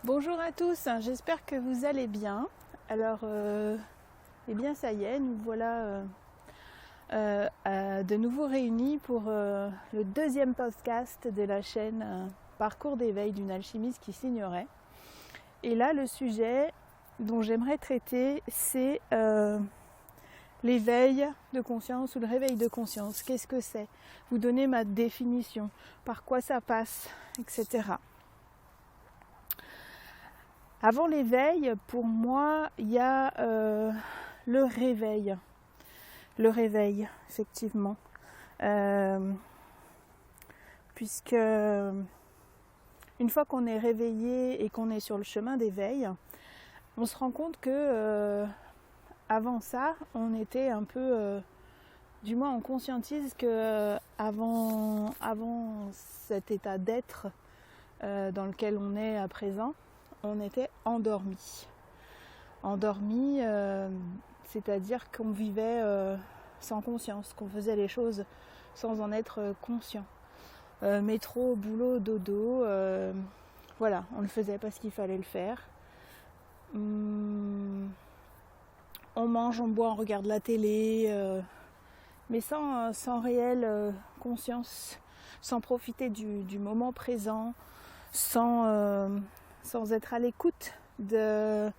Bonjour à tous, j'espère que vous allez bien. Alors, eh bien ça y est, nous voilà de nouveau réunis pour le deuxième podcast de la chaîne Parcours d'éveil d'une alchimiste qui s'ignorait. Et là, le sujet dont j'aimerais traiter, c'est l'éveil de conscience ou le réveil de conscience. Qu'est-ce que c'est? Vous donner ma définition, par quoi ça passe, etc. Avant l'éveil, pour moi, il y a le réveil. Le réveil, effectivement. Puisque une fois qu'on est réveillé et qu'on est sur le chemin d'éveil, on se rend compte que avant ça, on était un peu... du moins, on conscientise que avant cet état d'être dans lequel on est à présent, on était endormi. Endormi, c'est-à-dire qu'on vivait sans conscience, qu'on faisait les choses sans en être conscient. Métro, boulot, dodo, voilà, on le faisait parce qu'il fallait le faire. On mange, on boit, on regarde la télé, mais sans réelle conscience, sans profiter du moment présent, sans être à l'écoute de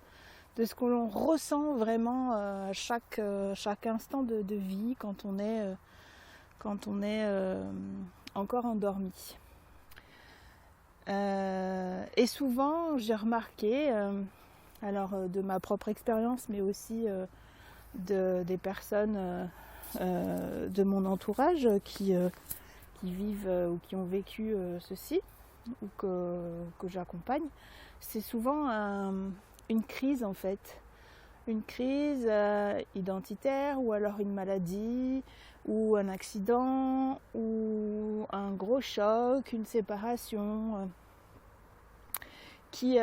ce que l'on ressent vraiment à chaque instant de vie quand on est encore endormi. Et souvent, j'ai remarqué, de ma propre expérience, mais aussi des personnes de mon entourage qui vivent ou qui ont vécu ceci, ou que j'accompagne, c'est souvent une crise en fait. Une crise identitaire, ou alors une maladie, ou un accident, ou un gros choc, une séparation, qui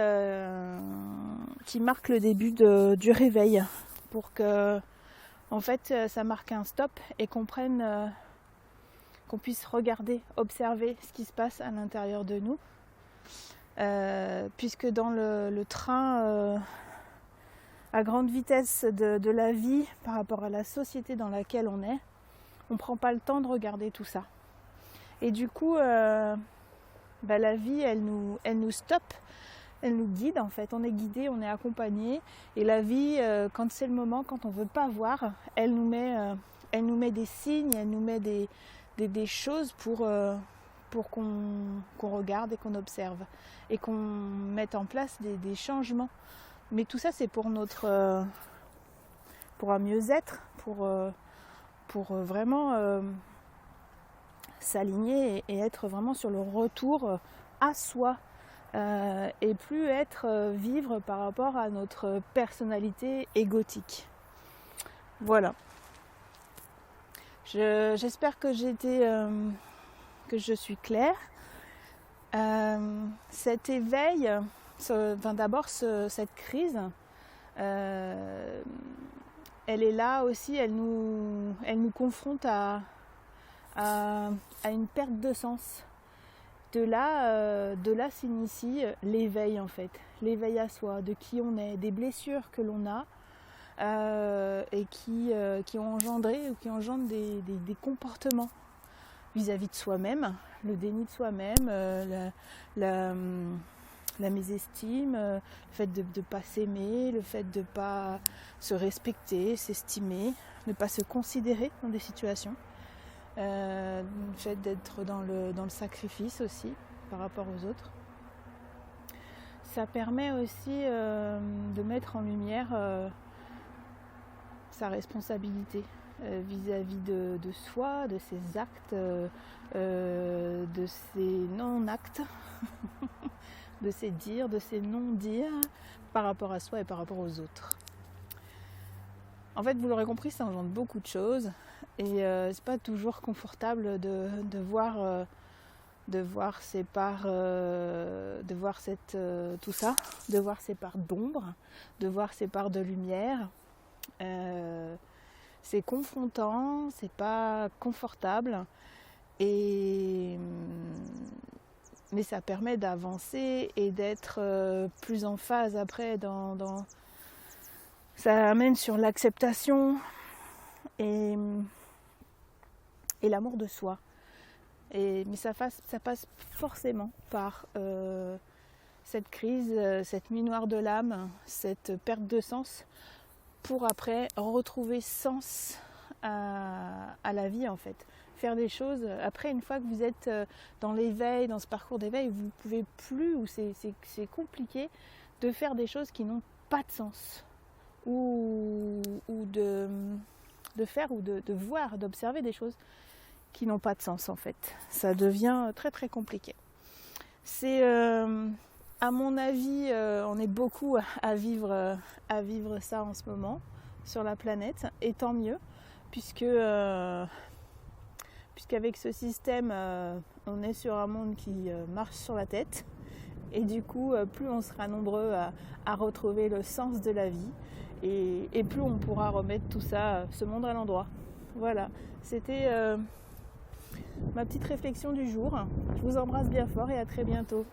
marque le début du réveil, pour que en fait ça marque un stop et qu'on puisse regarder, observer ce qui se passe à l'intérieur de nous. Puisque dans le train à grande vitesse de la vie par rapport à la société dans laquelle on est, on ne prend pas le temps de regarder tout ça. Et du coup, la vie, elle nous stoppe, elle nous guide en fait. On est guidé, on est accompagné. Et la vie, quand c'est le moment, quand on ne veut pas voir, elle nous met des signes, elle nous met des choses pour qu'on regarde et qu'on observe. Et qu'on mette en place des changements. Mais tout ça, c'est pour pour un mieux-être, pour vraiment s'aligner et être vraiment sur le retour à soi, et plus vivre par rapport à notre personnalité égotique. Voilà. J'espère que que je suis claire. Cet éveil, d'abord cette crise, elle est là aussi, elle nous confronte à une perte de sens. De là s'initie l'éveil en fait, l'éveil à soi, de qui on est, des blessures que l'on a et qui ont engendré ou qui engendrent des comportements vis-à-vis de soi-même, le déni de soi-même, la mésestime, le fait de ne pas s'aimer, le fait de ne pas se respecter, s'estimer, de ne pas se considérer dans des situations, le fait d'être dans le sacrifice aussi par rapport aux autres. Ça permet aussi de mettre en lumière sa responsabilité vis-à-vis de soi, de ses actes, de ses non-actes, de ses dires, de ses non-dires par rapport à soi et par rapport aux autres. En fait, vous l'aurez compris, ça engendre beaucoup de choses et c'est pas toujours confortable de voir ces parts, tout ça, de voir ces parts d'ombre, de voir ces parts de lumière. C'est confrontant, c'est pas confortable, mais mais ça permet d'avancer et d'être plus en phase après ça amène sur l'acceptation et l'amour de soi. Mais ça passe forcément par cette crise, cette nuit noire de l'âme, cette perte de sens, pour après retrouver sens à la vie en fait. Faire des choses, après une fois que vous êtes dans l'éveil, dans ce parcours d'éveil, vous ne pouvez plus, ou c'est compliqué de faire des choses qui n'ont pas de sens, ou de faire, ou de voir, d'observer des choses qui n'ont pas de sens en fait. Ça devient très très compliqué. C'est à mon avis, on est beaucoup à vivre ça en ce moment sur la planète, et tant mieux, puisqu'avec ce système, on est sur un monde qui marche sur la tête, et du coup, plus on sera nombreux à retrouver le sens de la vie, et plus on pourra remettre tout ça, ce monde à l'endroit. Voilà, c'était ma petite réflexion du jour. Je vous embrasse bien fort et à très bientôt.